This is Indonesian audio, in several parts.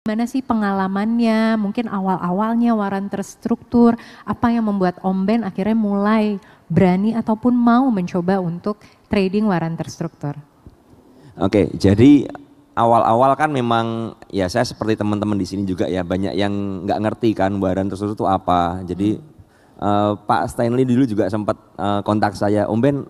Gimana sih pengalamannya, mungkin awal-awalnya waran terstruktur, apa yang membuat Om Ben akhirnya mulai berani ataupun mau mencoba untuk trading waran terstruktur? Oke, jadi awal-awal kan memang ya saya seperti teman-teman di sini juga ya banyak yang nggak ngerti kan waran terstruktur itu apa. Jadi Pak Stanley dulu juga sempat kontak saya, Om Ben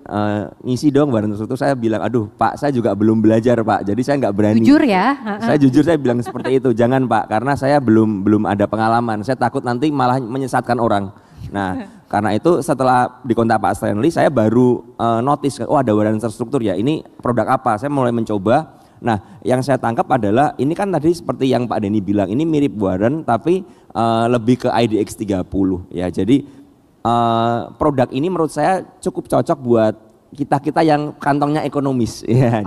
ngisi dong waran terstruktur. Saya bilang, aduh Pak saya juga belum belajar Pak, jadi saya nggak berani. Jujur ya? Saya jujur saya bilang seperti itu, jangan Pak, karena saya belum ada pengalaman. Saya takut nanti malah menyesatkan orang. Nah, karena itu setelah dikontak Pak Stanley, saya baru notice, oh ada waran terstruktur ya, ini produk apa? Saya mulai mencoba. Nah, yang saya tangkap adalah ini kan tadi seperti yang Pak Denny bilang, ini mirip waran tapi lebih ke IDX 30 ya. Jadi produk ini menurut saya cukup cocok buat kita yang kantongnya ekonomis ya.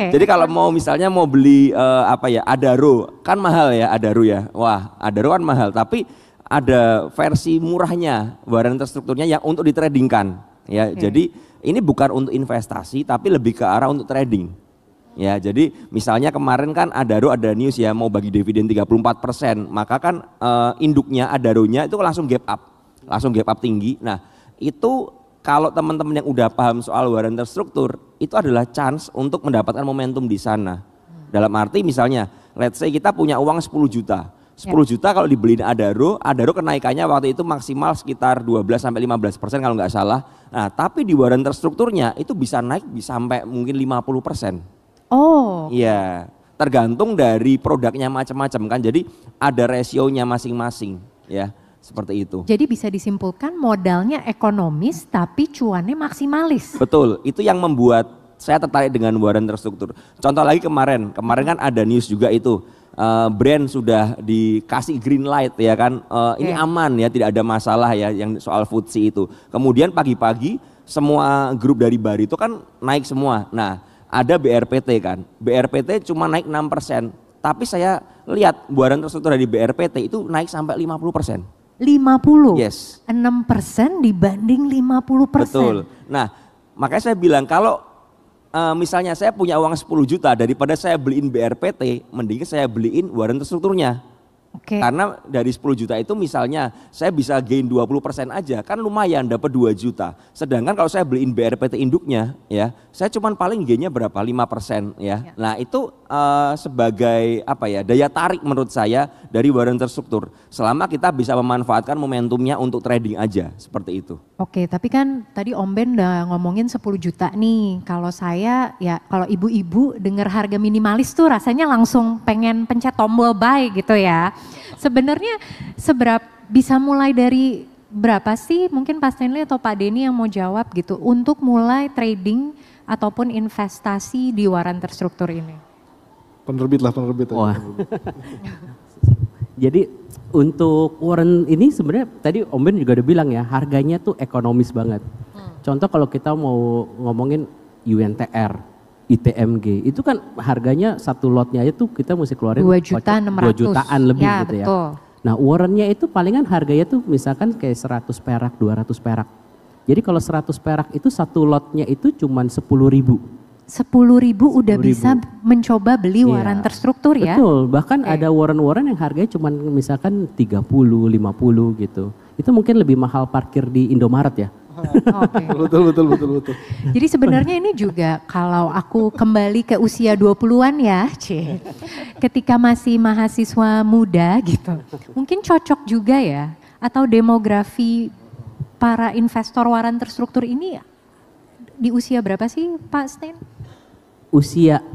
Jadi kalau mau misalnya mau beli apa ya, Adaro kan mahal ya, Adaro ya. Wah, Adaro kan mahal, tapi ada versi murahnya waran terstrukturnya yang untuk ditradingkan ya. Jadi ini bukan untuk investasi tapi lebih ke arah untuk trading. Ya, jadi misalnya kemarin kan Adaro ada news ya mau bagi dividen 34%, maka kan induknya Adaronya itu langsung gap up tinggi. Nah, itu kalau teman-teman yang udah paham soal waran terstruktur, itu adalah chance untuk mendapatkan momentum di sana. Dalam arti misalnya, let's say kita punya uang 10 juta. 10 juta kalau dibeliin Adaro kenaikannya waktu itu maksimal sekitar 12-15% kalau nggak salah. Nah, tapi di waran terstrukturnya itu bisa naik bisa sampai mungkin 50%. Oh. Iya, tergantung dari produknya macam-macam kan. Jadi ada rasionya masing-masing ya. Seperti itu. Jadi bisa disimpulkan modalnya ekonomis tapi cuannya maksimalis. Betul, itu yang membuat saya tertarik dengan waran terstruktur. Contoh lagi kemarin kan ada news juga itu, brand sudah dikasih green light ya kan, ini aman ya, tidak ada masalah ya yang soal FTSE itu. Kemudian pagi-pagi semua grup dari Barito kan naik semua. Nah ada BRPT kan, BRPT cuma naik 6%, tapi saya lihat waran terstruktur dari BRPT itu naik sampai 50%. 50? Yes. 6% dibanding 50%. Betul. Nah, makanya saya bilang kalau misalnya saya punya uang 10 juta daripada saya beliin BRPT, mending saya beliin waran terstrukturnya. Karena dari 10 juta itu misalnya saya bisa gain 20% aja, kan lumayan dapat 2 juta. Sedangkan kalau saya beliin BRPT induknya ya, saya cuman paling gainnya berapa? 5% ya. Nah, itu sebagai apa ya, daya tarik menurut saya dari waran terstruktur. Selama kita bisa memanfaatkan momentumnya untuk trading aja, seperti itu. Oke, tapi kan tadi Om Ben udah ngomongin 10 juta nih. Kalau saya ya, kalau ibu-ibu dengar harga minimalis tuh rasanya langsung pengen pencet tombol buy gitu ya. Sebenarnya bisa mulai dari berapa sih, mungkin Pak Stanley atau Pak Denny yang mau jawab gitu, untuk mulai trading ataupun investasi di waran terstruktur ini? Penerbit. Wah. Jadi untuk waran ini sebenarnya tadi Om Ben juga udah bilang ya, harganya tuh ekonomis banget. Contoh kalau kita mau ngomongin UNTR, ITMG, itu kan harganya satu lotnya itu kita mesti keluarin 2 jutaan lebih ya, gitu betul. ya. Nah warannya itu palingan harganya tuh misalkan kayak 100 perak, 200 perak. Jadi kalau 100 perak itu satu lotnya itu cuman 10.000. 10.000 udah bisa mencoba beli waran terstruktur ya? Betul, bahkan ada waran-waran yang harganya cuma misalkan 30, 50 gitu. Itu mungkin lebih mahal parkir di Indomaret ya. Betul. Jadi sebenarnya ini juga kalau aku kembali ke usia 20-an ya, ketika masih mahasiswa muda gitu, mungkin cocok juga ya, atau demografi para investor waran terstruktur ini di usia berapa sih Pak Stan?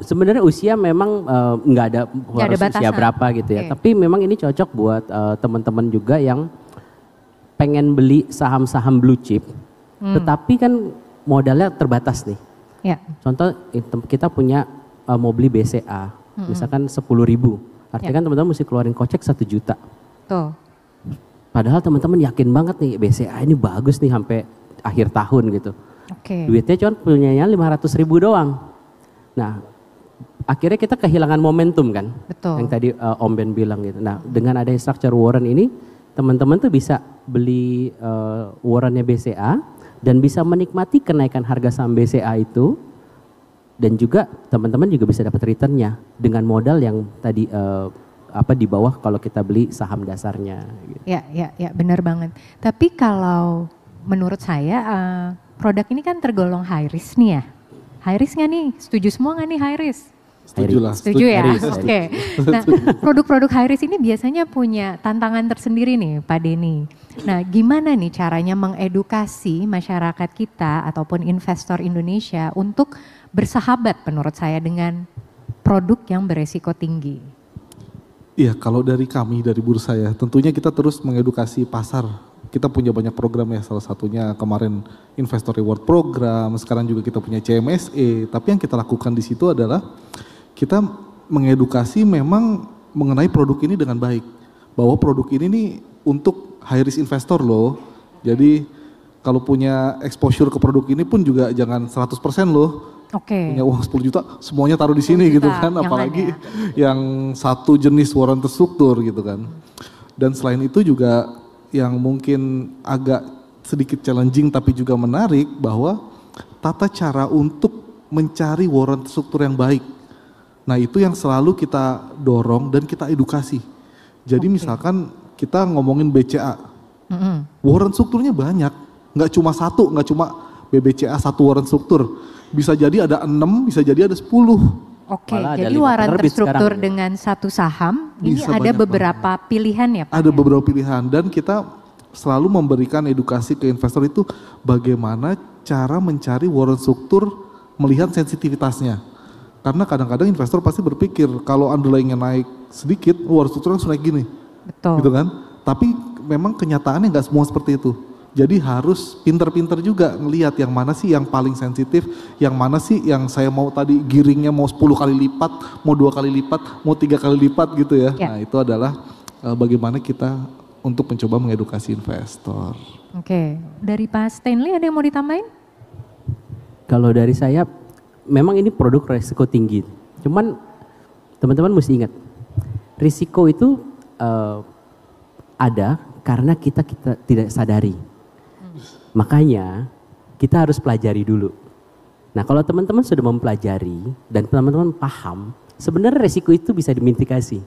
Sebenarnya usia memang nggak ada harus usia berapa gitu ya. Tapi memang ini cocok buat teman-teman juga yang pengen beli saham-saham blue chip, tetapi kan modalnya terbatas nih. Ya. Contoh kita punya mau beli BCA, misalkan 10.000, artinya kan teman-teman mesti keluarin kocek 1 juta. Tuh. Padahal teman-teman yakin banget nih BCA ini bagus nih sampai akhir tahun gitu. Duitnya cuma punyanya 500.000 doang. Nah, akhirnya kita kehilangan momentum kan. Betul. Yang tadi Om Ben bilang gitu. Nah, dengan ada structure warrant ini, teman-teman tuh bisa beli warrantnya BCA dan bisa menikmati kenaikan harga saham BCA itu, dan juga teman-teman juga bisa dapat returnnya dengan modal yang tadi di bawah kalau kita beli saham dasarnya. Gitu. Ya, benar banget. Tapi kalau menurut saya produk ini kan tergolong high risk nih ya. High risk nggak nih? Setuju semua nggak nih high risk? Setuju lah. Setuju ya? Oke. Nah, produk-produk high risk ini biasanya punya tantangan tersendiri nih Pak Denny. Nah, gimana nih caranya mengedukasi masyarakat kita ataupun investor Indonesia untuk bersahabat menurut saya dengan produk yang beresiko tinggi? Iya, kalau dari kami, dari bursa ya, tentunya kita terus mengedukasi pasar. Kita punya banyak program ya, salah satunya kemarin Investor Reward Program, sekarang juga kita punya CMSE. Tapi yang kita lakukan di situ adalah kita mengedukasi memang mengenai produk ini dengan baik. Bahwa produk ini nih untuk high risk investor loh. Jadi kalau punya exposure ke produk ini pun juga jangan 100% loh. Punya uang 10 juta semuanya taruh di sini gitu kan. Apalagi yang satu jenis warrant terstruktur gitu kan. Dan selain itu juga yang mungkin agak sedikit challenging tapi juga menarik bahwa tata cara untuk mencari warrant terstruktur yang baik. Nah itu yang selalu kita dorong dan kita edukasi. Jadi misalkan kita ngomongin BCA, warrant strukturnya banyak, nggak cuma satu, nggak cuma BBCA satu warrant struktur, bisa jadi ada 6, bisa jadi ada 10. Jadi warrant terstruktur dengan satu saham, ini ada beberapa pilihan ya Pak? Ada beberapa pilihan dan kita selalu memberikan edukasi ke investor itu bagaimana cara mencari warrant struktur melihat sensitivitasnya. Karena kadang-kadang investor pasti berpikir kalau underlying-nya naik sedikit, warrant struktur langsung naik gini. Betul. Gitu kan? Tapi memang kenyataannya nggak semua seperti itu. Jadi harus pinter-pinter juga ngelihat yang mana sih yang paling sensitif, yang mana sih yang saya mau tadi giringnya mau 10 kali lipat, mau 2 kali lipat, mau 3 kali lipat gitu ya. Nah itu adalah bagaimana kita untuk mencoba mengedukasi investor. Dari Pak Stanley ada yang mau ditambahin? Kalau dari saya, memang ini produk risiko tinggi. Cuman teman-teman mesti ingat, risiko itu ada karena kita tidak sadari. Makanya kita harus pelajari dulu. Nah kalau teman-teman sudah mempelajari dan teman-teman paham, sebenarnya risiko itu bisa dimitigasi.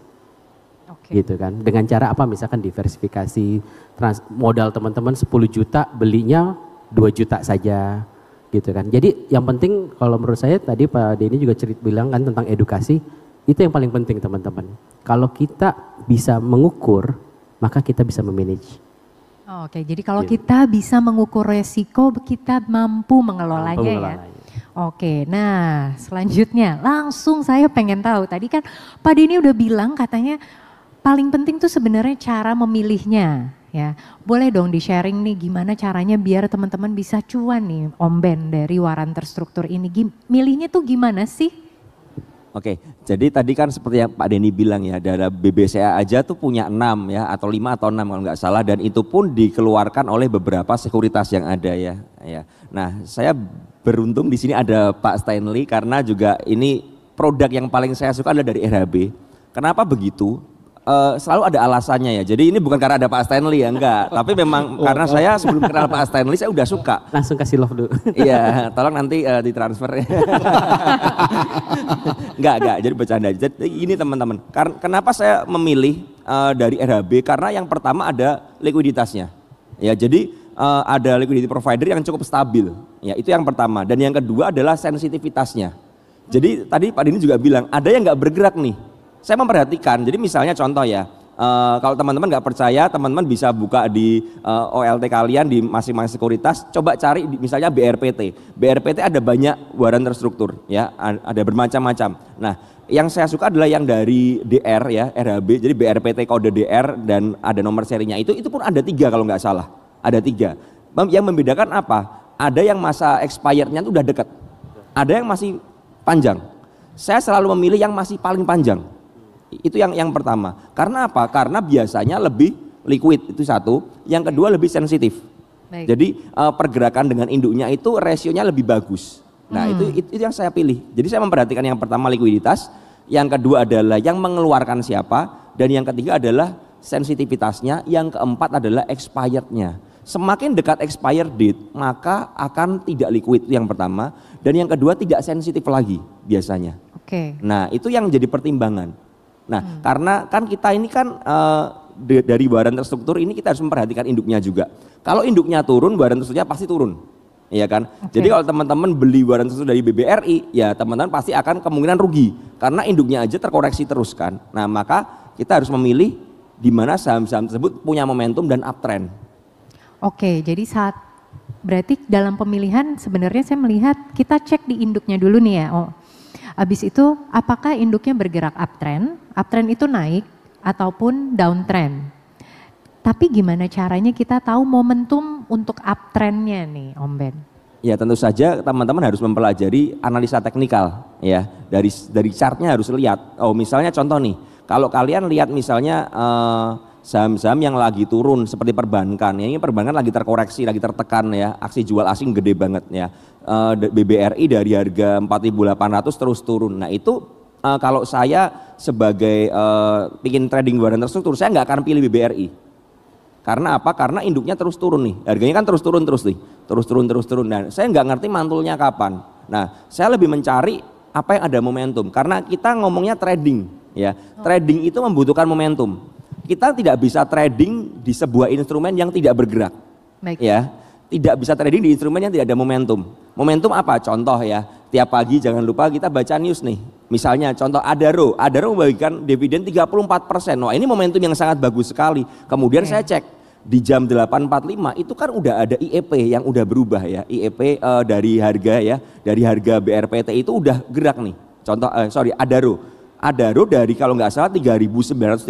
Gitu kan. Dengan cara apa? Misalkan diversifikasi, modal teman-teman 10 juta, belinya 2 juta saja. Gitu kan. Jadi yang penting kalau menurut saya tadi Pak Denny juga bilang kan tentang edukasi, itu yang paling penting teman-teman. Kalau kita bisa mengukur, maka kita bisa memanage. Jadi kalau kita bisa mengukur resiko, kita mampu mengelolanya ya. Nah selanjutnya langsung saya pengen tahu, tadi kan Pak Denny udah bilang katanya paling penting tuh sebenarnya cara memilihnya. Ya, boleh dong di-sharing nih gimana caranya biar teman-teman bisa cuan nih Om Ben dari warrant terstruktur ini. Milihnya tuh gimana sih? Jadi tadi kan seperti yang Pak Denny bilang ya, dari BBCA aja tuh punya 6 ya, atau 5 atau 6 kalau nggak salah, dan itu pun dikeluarkan oleh beberapa sekuritas yang ada ya. Nah saya beruntung di sini ada Pak Stanley karena juga ini produk yang paling saya suka adalah dari RHB. Kenapa begitu? Selalu ada alasannya ya. Jadi ini bukan karena ada Pak Stanley ya, enggak. Tapi memang karena saya sebelum kenal Pak Stanley saya udah suka. Langsung kasih love dulu. Iya, tolong nanti ditransfer. Enggak. Jadi bercanda. Jadi ini teman-teman. Kenapa saya memilih dari RHB? Karena yang pertama ada likuiditasnya. Ya, jadi ada liquidity provider yang cukup stabil. Ya, itu yang pertama. Dan yang kedua adalah sensitivitasnya. Jadi tadi Pak Denny juga bilang ada yang nggak bergerak nih. Saya memperhatikan, jadi misalnya contoh ya, kalau teman-teman nggak percaya, teman-teman bisa buka di OLT kalian di masing-masing sekuritas, coba cari misalnya BRPT. BRPT ada banyak warrant terstruktur, ya, ada bermacam-macam. Nah, yang saya suka adalah yang dari DR ya, RHB, jadi BRPT kode DR dan ada nomor serinya itu pun ada 3 kalau nggak salah, ada 3. Yang membedakan apa? Ada yang masa expirednya itu udah dekat, ada yang masih panjang. Saya selalu memilih yang masih paling panjang. Itu yang pertama. Karena apa? Karena biasanya lebih liquid, itu satu. Yang kedua lebih sensitif. Jadi pergerakan dengan induknya itu rasionya lebih bagus. Nah itu yang saya pilih. Jadi saya memperhatikan yang pertama likuiditas, yang kedua adalah yang mengeluarkan siapa, dan yang ketiga adalah sensitivitasnya, yang keempat adalah expirednya. Semakin dekat expired date maka akan tidak liquid, itu yang pertama. Dan yang kedua tidak sensitif lagi biasanya. Nah itu yang jadi pertimbangan. Nah, karena kan kita ini kan dari waran terstruktur ini kita harus memperhatikan induknya juga. Kalau induknya turun, waran terstrukturnya pasti turun. Iya kan? Jadi kalau teman-teman beli waran terstruktur dari BBRI, ya teman-teman pasti akan kemungkinan rugi karena induknya aja terkoreksi terus kan. Nah, maka kita harus memilih di mana saham-saham tersebut punya momentum dan uptrend. Oke, jadi berarti dalam pemilihan sebenarnya saya melihat kita cek di induknya dulu nih ya. Oh, habis itu apakah induknya bergerak uptrend itu naik ataupun downtrend. Tapi gimana caranya kita tahu momentum untuk uptrendnya nih Om Ben? Ya tentu saja teman-teman harus mempelajari analisa teknikal ya. Dari chartnya harus lihat. Oh misalnya contoh nih, kalau kalian lihat misalnya saham-saham yang lagi turun seperti perbankan, ya ini perbankan lagi terkoreksi, lagi tertekan ya, aksi jual asing gede banget ya. BBRI dari harga 4.800 terus turun. Nah itu kalau saya sebagai bikin trading waran terstruktur, saya nggak akan pilih BBRI. Karena apa? Karena induknya terus turun nih, harganya kan terus turun nih, terus turun. Dan saya nggak ngerti mantulnya kapan. Nah, saya lebih mencari apa yang ada momentum. Karena kita ngomongnya trading, ya. Trading itu membutuhkan momentum. Kita tidak bisa trading di sebuah instrumen yang tidak bergerak, ya. Tidak bisa trading di instrumen yang tidak ada momentum. Momentum apa? Contoh ya, tiap pagi jangan lupa kita baca news nih. Misalnya contoh Adaro membagikan dividen 34%. Wah ini momentum yang sangat bagus sekali. Kemudian saya cek di jam 8.45 itu kan udah ada IEP yang udah berubah ya. IEP dari harga BRPT itu udah gerak nih. Contoh Adaro dari kalau nggak salah 3.930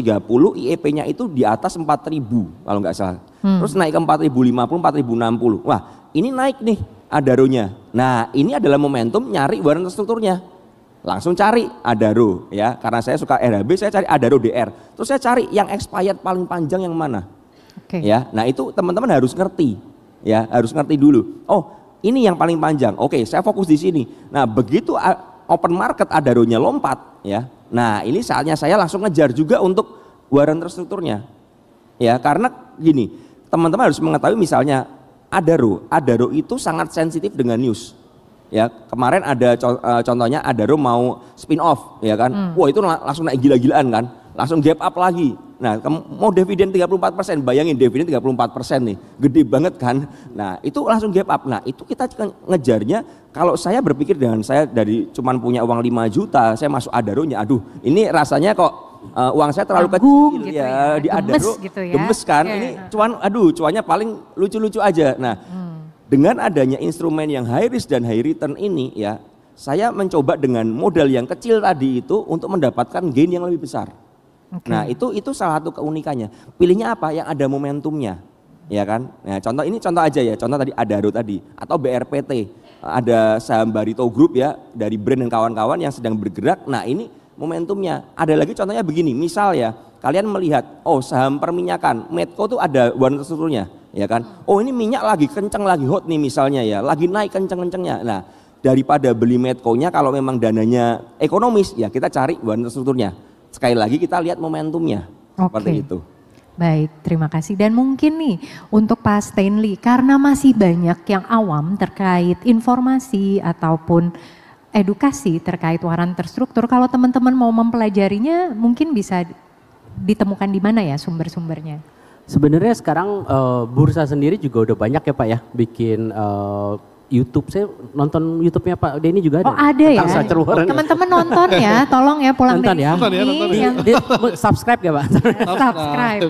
IEP-nya itu di atas 4.000 kalau nggak salah. Terus naik ke 4.050, 4.060. Wah ini naik nih Adaronya. Nah ini adalah momentum nyari waran terstrukturnya. Langsung cari Adaro ya, karena saya suka RHB saya cari Adaro DR. Terus saya cari yang expired paling panjang yang mana. Ya, nah itu teman-teman harus ngerti ya, harus ngerti dulu. Oh ini yang paling panjang. Oke, saya fokus di sini. Nah begitu open market Adaronya lompat ya. Nah ini saatnya saya langsung ngejar juga untuk waran terstrukturnya. Ya karena gini, teman-teman harus mengetahui misalnya Adaro itu sangat sensitif dengan news. Ya kemarin ada contohnya Adaro mau spin off ya kan. Wah itu langsung naik gila-gilaan kan. Langsung gap up lagi. Nah mau dividen 34%, bayangin dividen 34% nih. Gede banget kan. Nah itu langsung gap up. Nah itu kita ngejarnya, kalau saya berpikir dengan saya dari cuman punya uang 5 juta, saya masuk Adaronya, aduh ini rasanya kok uang saya terlalu kecil gitu ya. Di Adaro gitu ya. Gemes kan. Ini cuannya paling lucu-lucu aja. Nah dengan adanya instrumen yang high risk dan high return ini ya, saya mencoba dengan modal yang kecil tadi itu untuk mendapatkan gain yang lebih besar. Nah itu salah satu keunikannya. Pilihnya apa? Yang ada momentumnya, ya kan? Nah contoh aja ya, contoh tadi Adaro tadi atau BRPT, ada saham Barito Group ya dari brand dan kawan-kawan yang sedang bergerak. Nah ini momentumnya. Ada lagi contohnya begini, misal ya kalian melihat, oh saham perminyakan, Medco tuh ada waran terstrukturnya. Ya kan, oh ini minyak lagi kenceng, lagi hot nih misalnya ya, lagi naik kenceng-kencengnya. Nah daripada beli Medco-nya kalau memang dananya ekonomis ya kita cari waran terstrukturnya. Sekali lagi kita lihat momentumnya. Seperti itu. Baik, terima kasih. Dan mungkin nih untuk Pak Stanley, karena masih banyak yang awam terkait informasi ataupun edukasi terkait waran terstruktur, kalau teman-teman mau mempelajarinya mungkin bisa ditemukan di mana ya sumber-sumbernya? Sebenarnya sekarang bursa sendiri juga udah banyak ya Pak ya, bikin YouTube. Saya nonton YouTube-nya Pak Denny juga ada. Oh ada ya? Teman-teman nonton ya, tolong ya pulang nonton dari sini. Subscribe ya Pak?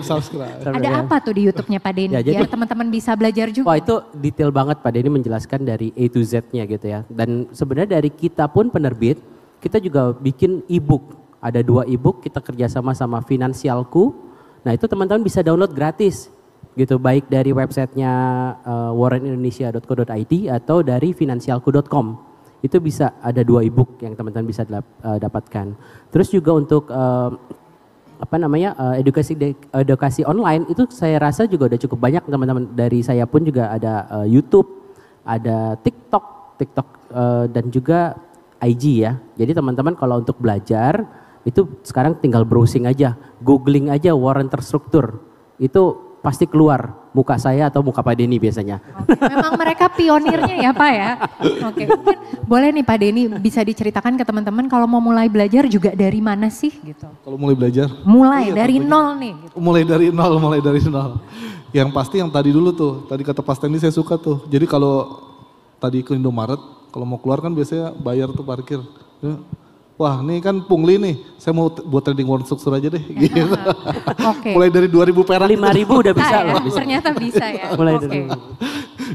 Subscribe. Ada apa tuh di YouTube-nya Pak Denny? Ya, biar teman-teman bisa belajar juga. Wah itu detail banget Pak Denny menjelaskan dari A to Z-nya gitu ya. Dan sebenarnya dari kita pun penerbit, kita juga bikin e-book. Ada 2 e-book, kita kerjasama sama Finansialku. Nah itu teman-teman bisa download gratis gitu, baik dari websitenya warrenindonesia.co.id atau dari finansialku.com. Itu bisa ada 2 e-book yang teman-teman bisa dapatkan. Terus juga untuk edukasi online itu saya rasa juga udah cukup banyak teman-teman. Dari saya pun juga ada YouTube, ada TikTok dan juga IG ya. Jadi teman-teman kalau untuk belajar itu sekarang tinggal browsing aja, googling aja waran terstruktur. Itu pasti keluar muka saya atau muka Pak Denny biasanya. Oke, memang mereka pionirnya ya Pak ya. Oke, mungkin boleh nih Pak Denny bisa diceritakan ke teman-teman kalau mau mulai belajar juga dari mana sih gitu. Kalau mulai belajar? Mulai dari nol nih. Gitu. Mulai dari nol. Yang pasti yang tadi dulu tuh, tadi kata Pak Stanley saya suka tuh. Jadi kalau tadi ke Indomaret, kalau mau keluar kan biasanya bayar tuh parkir. Wah ini kan pungli nih, saya mau buat trading one structure aja deh. Gitu. Okay. Mulai dari 2.000 perak. 5.000 udah bisa loh. Ternyata bisa ya. Mulai dari.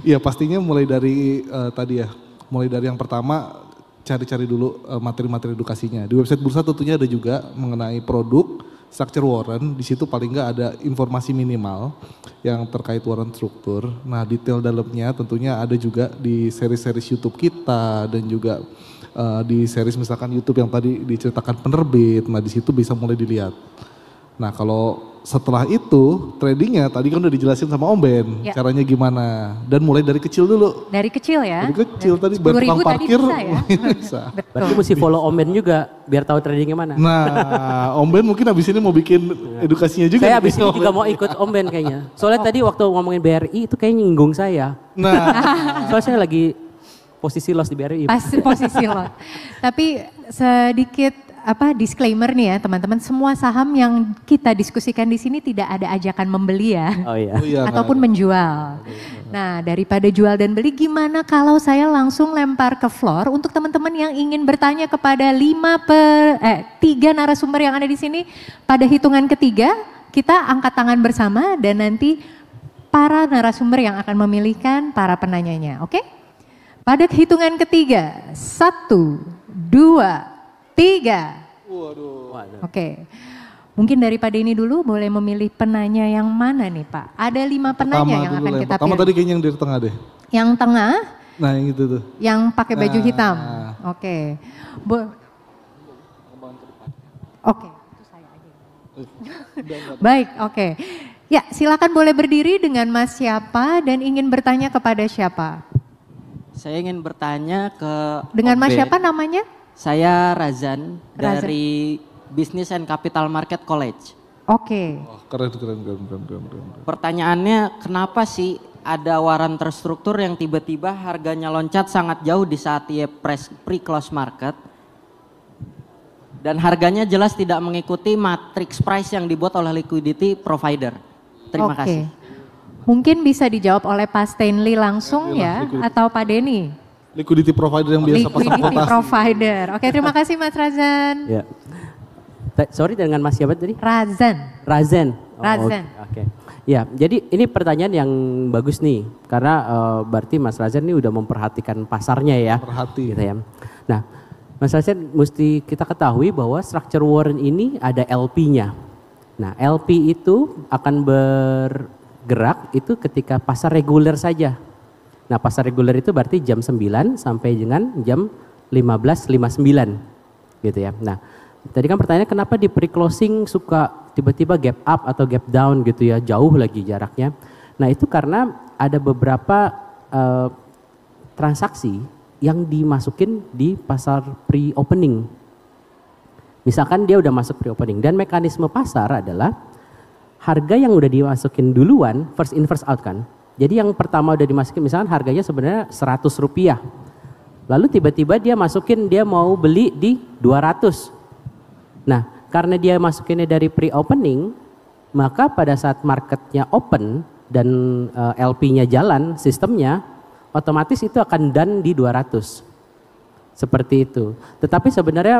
Iya pastinya mulai dari tadi ya, mulai dari yang pertama cari-cari dulu materi-materi edukasinya. Di website bursa tentunya ada juga mengenai produk, structure warrant, di situ paling nggak ada informasi minimal yang terkait warrant struktur. Nah detail dalamnya tentunya ada juga di seri-series YouTube kita dan juga di series misalkan YouTube yang tadi diceritakan penerbit, nah di situ bisa mulai dilihat. Nah kalau setelah itu tradingnya tadi kan udah dijelasin sama Om Ben caranya gimana dan mulai dari kecil dulu. Dari kecil ya? Dari kecil tadi bertukang parkir bisa ya? bisa. Berarti mesti follow Om Ben juga biar tahu tradingnya mana. Nah Om Ben mungkin abis ini mau bikin edukasinya juga. Saya abis ini juga mau ikut Om Ben kayaknya. Soalnya tadi waktu ngomongin BRI itu kayaknya nyinggung saya. Nah. Soalnya saya lagi posisi loss di BRI. Posisi loss. Tapi sedikit disclaimer nih ya teman-teman, semua saham yang kita diskusikan di sini tidak ada ajakan membeli ya. Oh iya. Ataupun menjual. Nah, daripada jual dan beli gimana kalau saya langsung lempar ke floor untuk teman-teman yang ingin bertanya kepada 3 narasumber yang ada di sini. Pada hitungan ketiga, kita angkat tangan bersama dan nanti para narasumber yang akan memilihkan para penanyanya, oke? Pada hitungan ketiga, 1, 2, 3. Waduh. Oke. Mungkin daripada ini dulu boleh memilih penanya yang mana nih Pak? Ada 5 penanya yang akan kita pilih. Pertama tadi kayaknya yang dari tengah deh. Yang tengah? Nah yang itu tuh. Yang pakai baju hitam. Oke. Oke. Itu saya aja. Baik, oke. Ya silakan boleh berdiri dengan Mas siapa dan ingin bertanya kepada siapa? Saya ingin bertanya ke dengan Mas siapa namanya? Saya Razan dari Business and Capital Market College. Oke. Oh, keren. Pertanyaannya kenapa sih ada warrant terstruktur yang tiba-tiba harganya loncat sangat jauh di saat ia pre-close market dan harganya jelas tidak mengikuti matrix price yang dibuat oleh liquidity provider. Terima kasih. Mungkin bisa dijawab oleh Pak Stanley langsung ya atau Pak Denny. Liquidity provider yang biasa pasang Liquidity provider. Oke, terima kasih Mas Razan. Ya. Sorry dengan Mas siapa tadi? Razan. Oke. Ya, jadi ini pertanyaan yang bagus nih karena berarti Mas Razan ini udah memperhatikan pasarnya ya. Gitu ya. Nah, Mas Razan mesti kita ketahui bahwa structure warrant ini ada LP-nya. Nah, LP itu akan bergerak itu ketika pasar reguler saja. Nah pasar reguler itu berarti jam 9 sampai dengan jam 15.59 gitu ya. Nah tadi kan pertanyaannya kenapa di pre-closing suka tiba-tiba gap up atau gap down gitu ya, jauh lagi jaraknya. Nah itu karena ada beberapa transaksi yang dimasukin di pasar pre-opening. Misalkan dia udah masuk pre-opening dan mekanisme pasar adalah harga yang udah dimasukin duluan, first in first out kan. Jadi yang pertama udah dimasukin misalkan harganya sebenarnya 100 rupiah. Lalu tiba-tiba dia masukin dia mau beli di 200. Nah karena dia masukinnya dari pre-opening, maka pada saat marketnya open dan LP-nya jalan sistemnya, otomatis itu akan done di 200. Seperti itu. Tetapi sebenarnya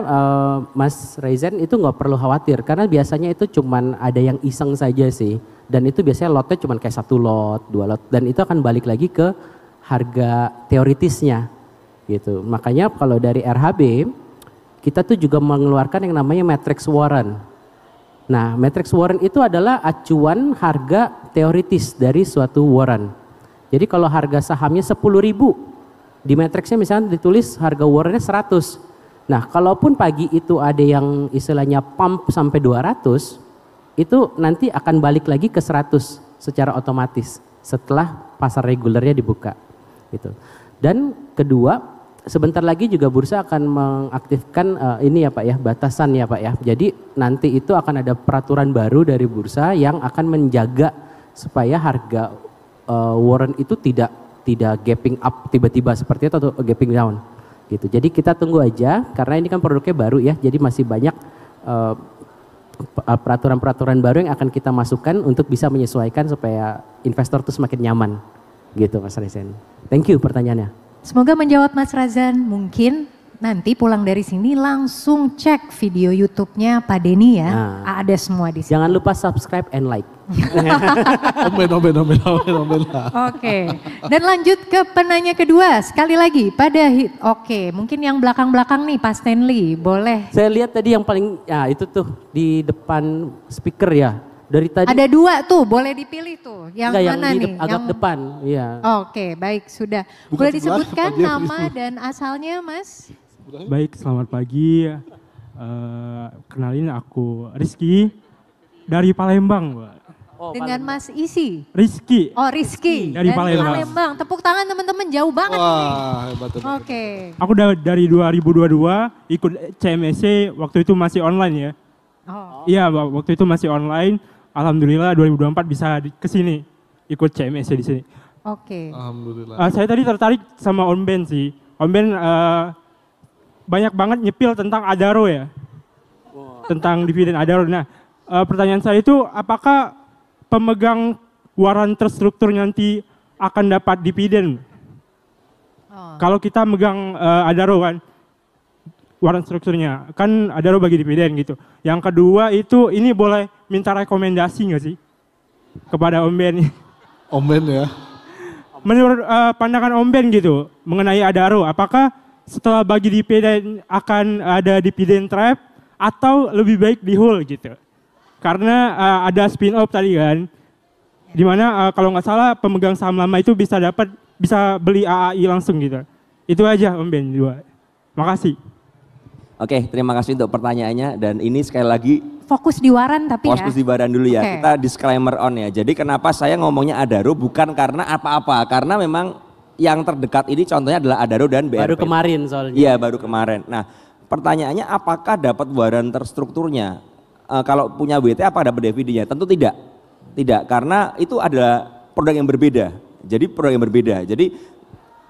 Mas Razan itu nggak perlu khawatir karena biasanya itu cuman ada yang iseng saja sih. Dan itu biasanya lotnya cuman kayak 1 lot, 2 lot. Dan itu akan balik lagi ke harga teoritisnya gitu. Makanya kalau dari RHB kita tuh juga mengeluarkan yang namanya matrix warrant. Nah matrix warrant itu adalah acuan harga teoritis dari suatu warrant. Jadi kalau harga sahamnya 10.000 di matriksnya misalnya ditulis harga warrantnya 100. Nah kalaupun pagi itu ada yang istilahnya pump sampai 200, itu nanti akan balik lagi ke 100 secara otomatis setelah pasar regulernya dibuka. Gitu. Dan kedua, sebentar lagi juga bursa akan mengaktifkan ini ya Pak ya, batasan ya Pak ya. Jadi nanti itu akan ada peraturan baru dari bursa yang akan menjaga supaya harga warrant itu tidak gapping up tiba-tiba seperti itu atau gapping down gitu. Jadi kita tunggu aja karena ini kan produknya baru ya, jadi masih banyak peraturan-peraturan baru yang akan kita masukkan untuk bisa menyesuaikan supaya investor itu semakin nyaman gitu Mas Resen. Thank you pertanyaannya. Semoga menjawab Mas Razan. Mungkin nanti pulang dari sini langsung cek video YouTube-nya Pak Denny ya. Nah, ada semua di sini. Jangan lupa subscribe and like. Omen. Oke. Dan lanjut ke penanya kedua. Sekali lagi pada mungkin yang belakang-belakang nih Pak Stanley, boleh. Saya lihat tadi yang paling itu tuh di depan speaker ya. Dari tadi ada dua tuh, boleh dipilih tuh. Yang mana yang nih? Agak depan, iya. Oke, baik sudah. Boleh disebutkan nama dan asalnya, Mas? Baik, selamat pagi. Kenalin aku Rizky dari Palembang, Mbak. Dengan Mas Isi? Rizky. Oh, Rizky. Dari Palembang. Tepuk tangan teman-teman, jauh banget ini. Hebat. Oke. Aku dari 2022 ikut CMSC, waktu itu masih online ya. Iya, waktu itu masih online. Alhamdulillah 2024 bisa kesini ikut CMSC di sini. Oke. Alhamdulillah. Saya tadi tertarik sama Om Ben sih. Om Ben banyak banget nyepil tentang Adaro ya. Tentang dividen Adaro. Nah, pertanyaan saya itu apakah pemegang waran terstruktur nanti akan dapat dividen? Kalau kita megang Adaro kan, waran strukturnya kan Adaro bagi dividen gitu. Yang kedua itu ini boleh minta rekomendasi nggak sih kepada Om Ben? Om Ben ya. Menurut pandangan Om Ben gitu mengenai Adaro, apakah setelah bagi dividen akan ada dividen trap atau lebih baik di hold gitu? Karena ada spin off tadi kan, dimana kalau nggak salah pemegang saham lama itu bisa beli AAI langsung gitu. Itu aja Om Ben dua. Makasih. Oke, terima kasih untuk pertanyaannya dan ini sekali lagi fokus di waran tapi fokus di waran dulu ya. Kita disclaimer on ya. Jadi kenapa saya ngomongnya Adaro bukan karena apa-apa, karena memang yang terdekat ini contohnya adalah Adaro dan BRP. Baru kemarin soalnya. Iya, baru kemarin. Nah, pertanyaannya apakah dapat waran terstrukturnya? Kalau punya WT apa dapat dividennya? Tentu tidak. Tidak, karena itu adalah produk yang berbeda. Jadi produk yang berbeda. Jadi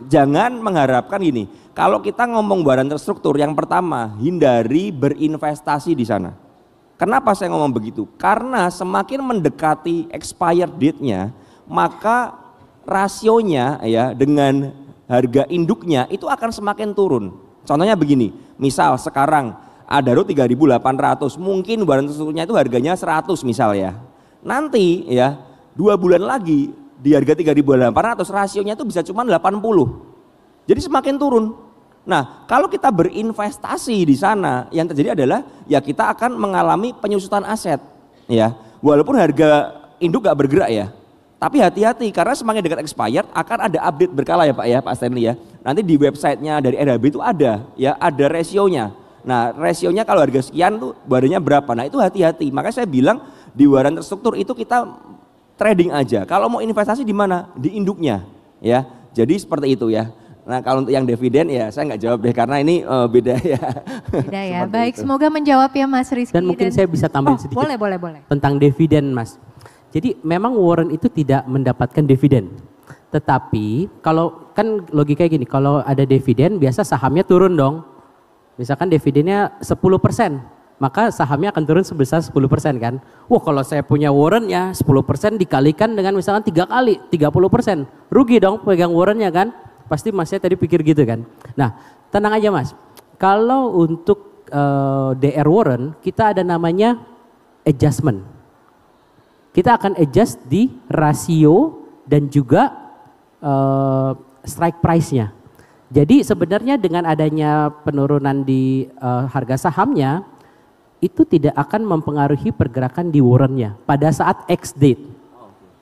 jangan mengharapkan gini, kalau kita ngomong waran terstruktur, yang pertama hindari berinvestasi di sana. Kenapa saya ngomong begitu? Karena semakin mendekati expired date-nya, maka rasionya ya dengan harga induknya itu akan semakin turun. Contohnya begini, misal sekarang Adaro 3.800, mungkin waran terstrukturnya itu harganya 100 misal ya. Nanti ya 2 bulan lagi di harga 3.800 rasionya itu bisa cuma 80. Jadi semakin turun. Nah, kalau kita berinvestasi di sana, yang terjadi adalah ya kita akan mengalami penyusutan aset ya. Walaupun harga induk gak bergerak ya. Tapi hati-hati karena semakin dekat expired akan ada update berkala ya Pak Stanley ya. Nanti di websitenya dari RHB itu ada ya, ada rasionya. Nah, rasionya kalau harga sekian tuh warannya berapa. Nah, itu hati-hati. Makanya saya bilang di waran terstruktur itu kita trading aja. Kalau mau investasi di mana? Di induknya, ya. Jadi seperti itu ya. Nah, kalau untuk yang dividen ya saya nggak jawab deh karena ini beda ya. Beda ya. Baik, semoga menjawab ya Mas Rizky. Dan mungkin saya bisa tambahin sedikit. Boleh. Tentang dividen, Mas. Jadi memang warren itu tidak mendapatkan dividen. Tetapi kalau kan logikanya gini, kalau ada dividen biasa sahamnya turun dong. Misalkan dividennya 10%. Maka sahamnya akan turun sebesar 10% kan. Wah, kalau saya punya warrennya 10% dikalikan dengan misalkan 3 kali 30%. Rugi dong pegang warrennya kan. Pasti Masnya tadi pikir gitu kan. Nah, tenang aja Mas. Kalau untuk DR warren kita ada namanya adjustment. Kita akan adjust di rasio dan juga strike price-nya. Jadi sebenarnya dengan adanya penurunan di harga sahamnya itu tidak akan mempengaruhi pergerakan di warrennya pada saat X date.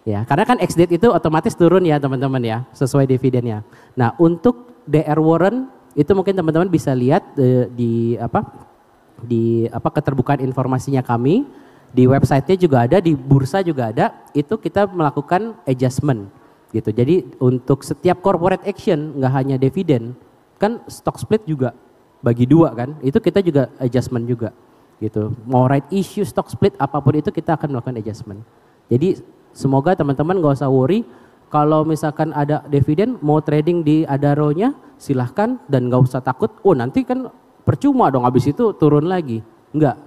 Ya, karena kan X date itu otomatis turun ya teman-teman ya, sesuai dividennya. Nah, untuk DR warren itu mungkin teman-teman bisa lihat di keterbukaan informasinya kami, di website-nya juga ada, di bursa juga ada, itu kita melakukan adjustment gitu. Jadi untuk setiap corporate action nggak hanya dividen, kan stock split juga bagi 2 kan, itu kita juga adjustment juga. Gitu. Mau right issue, stock split, apapun itu kita akan melakukan adjustment. Jadi Semoga teman-teman gak usah worry. Kalau misalkan ada dividen mau trading di Adaro-nya silahkan dan gak usah takut. Oh nanti kan percuma dong habis itu turun lagi. Enggak,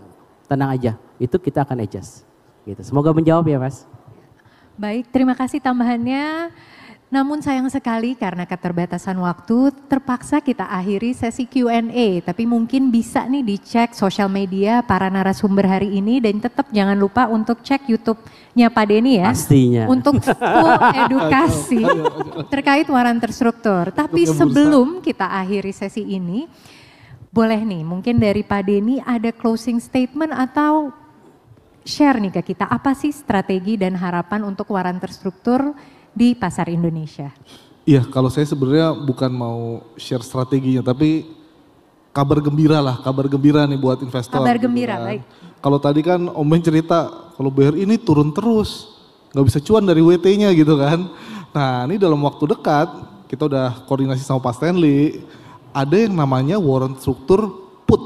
tenang aja. Itu kita akan adjust. Gitu. Semoga menjawab ya Mas. Baik, terima kasih tambahannya. Namun sayang sekali karena keterbatasan waktu terpaksa kita akhiri sesi Q&A. Tapi mungkin bisa nih dicek sosial media para narasumber hari ini dan tetap jangan lupa untuk cek YouTube-nya Pak Denny ya. Pastinya. Untuk full edukasi terkait waran terstruktur. Tapi sebelum kita akhiri sesi ini, boleh nih mungkin dari Pak Denny ada closing statement atau share nih ke kita. Apa sih strategi dan harapan untuk waran terstruktur di pasar Indonesia? Iya, kalau saya sebenarnya bukan mau share strateginya, tapi kabar gembira nih buat investor. Kabar gembira, gitu kan. baik. Kalau tadi kan Om Ben cerita, kalau BRI ini turun terus, nggak bisa cuan dari WT-nya gitu kan. Nah ini dalam waktu dekat, kita udah koordinasi sama Pak Stanley, ada yang namanya warrant struktur put.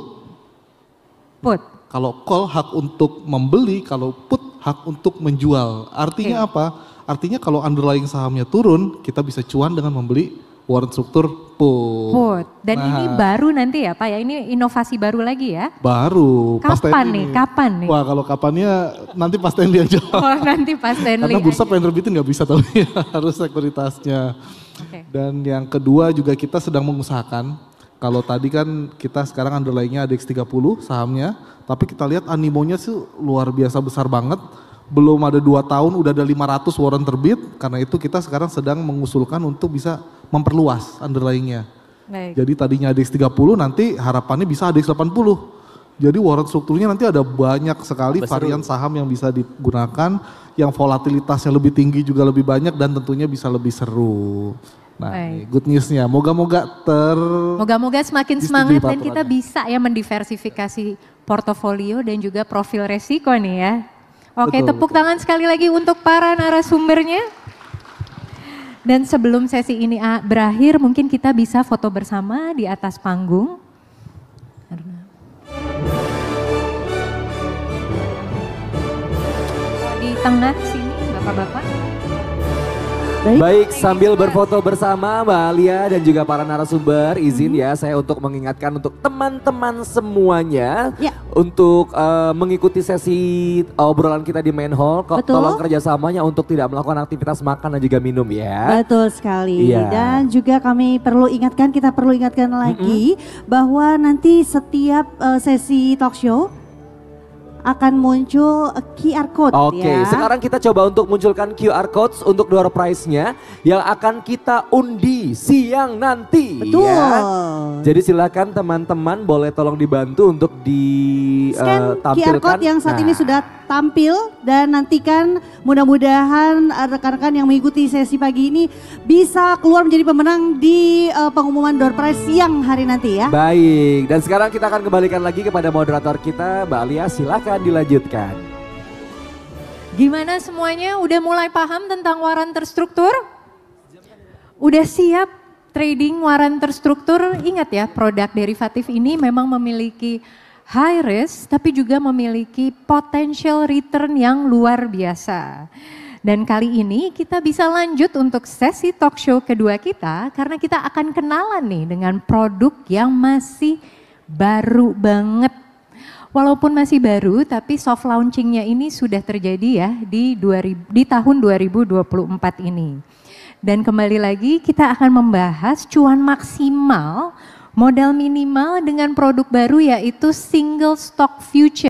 Put. Kalau call hak untuk membeli, kalau put hak untuk menjual. Artinya apa? Artinya kalau underlying sahamnya turun, kita bisa cuan dengan membeli warrant struktur put. Dan ini baru nanti ya Pak ya, ini inovasi baru lagi ya? Baru. Kapan nih? Wah kalau kapannya nanti Pak Stanley yang jawab. Oh nanti Pak Stanley. Karena bursa pengen terbitin nggak bisa tapi harus sekuritasnya. Okay. Dan yang kedua juga kita sedang mengusahakan, kalau tadi kan kita sekarang underlyingnya ADX 30 sahamnya, tapi kita lihat animonya sih luar biasa besar banget. Belum ada 2 tahun udah ada 500 warrant terbit, karena itu kita sekarang sedang mengusulkan untuk bisa memperluas underlyingnya. Baik. Jadi tadinya ADX 30 nanti harapannya bisa ADX 80. Jadi warrant strukturnya nanti ada banyak sekali varian saham yang bisa digunakan, yang volatilitasnya lebih tinggi juga lebih banyak dan tentunya bisa lebih seru. Nah, good newsnya, moga-moga semakin semangat dan kita bisa ya mendiversifikasi portofolio dan juga profil resiko nih ya. Oke, tepuk tangan sekali lagi untuk para narasumbernya. Dan sebelum sesi ini berakhir, mungkin kita bisa foto bersama di atas panggung. Di tengah sini, Bapak-bapak. Baik, sambil berfoto bersama Mbak Alia dan juga para narasumber, izin ya saya untuk mengingatkan untuk teman-teman semuanya untuk mengikuti sesi obrolan kita di main hall. Tolong kerjasamanya untuk tidak melakukan aktivitas makan dan juga minum ya. Betul sekali. Dan juga kami kita perlu ingatkan lagi bahwa nanti setiap sesi talk show akan muncul QR code ya. Sekarang kita coba untuk munculkan QR code untuk door prize-nya yang akan kita undi siang nanti. Betul. Ya. Jadi silakan teman-teman boleh tolong dibantu untuk ditampilkan. QR code yang saat ini sudah tampil dan nantikan mudah-mudahan rekan-rekan yang mengikuti sesi pagi ini bisa keluar menjadi pemenang di pengumuman door prize siang hari nanti ya. Baik, dan sekarang kita akan kembalikan lagi kepada moderator kita, Mbak Alia, silakan dilanjutkan. Gimana semuanya? Udah mulai paham tentang waran terstruktur? Udah siap trading waran terstruktur? Ingat ya, produk derivatif ini memang memiliki high risk tapi juga memiliki potential return yang luar biasa. Dan kali ini kita bisa lanjut untuk sesi talk show kedua kita karena kita akan kenalan nih dengan produk yang masih baru banget. Walaupun masih baru tapi soft launchingnya ini sudah terjadi ya di tahun 2024 ini. Dan kembali lagi kita akan membahas cuan maksimal modal minimal dengan produk baru yaitu single stock future.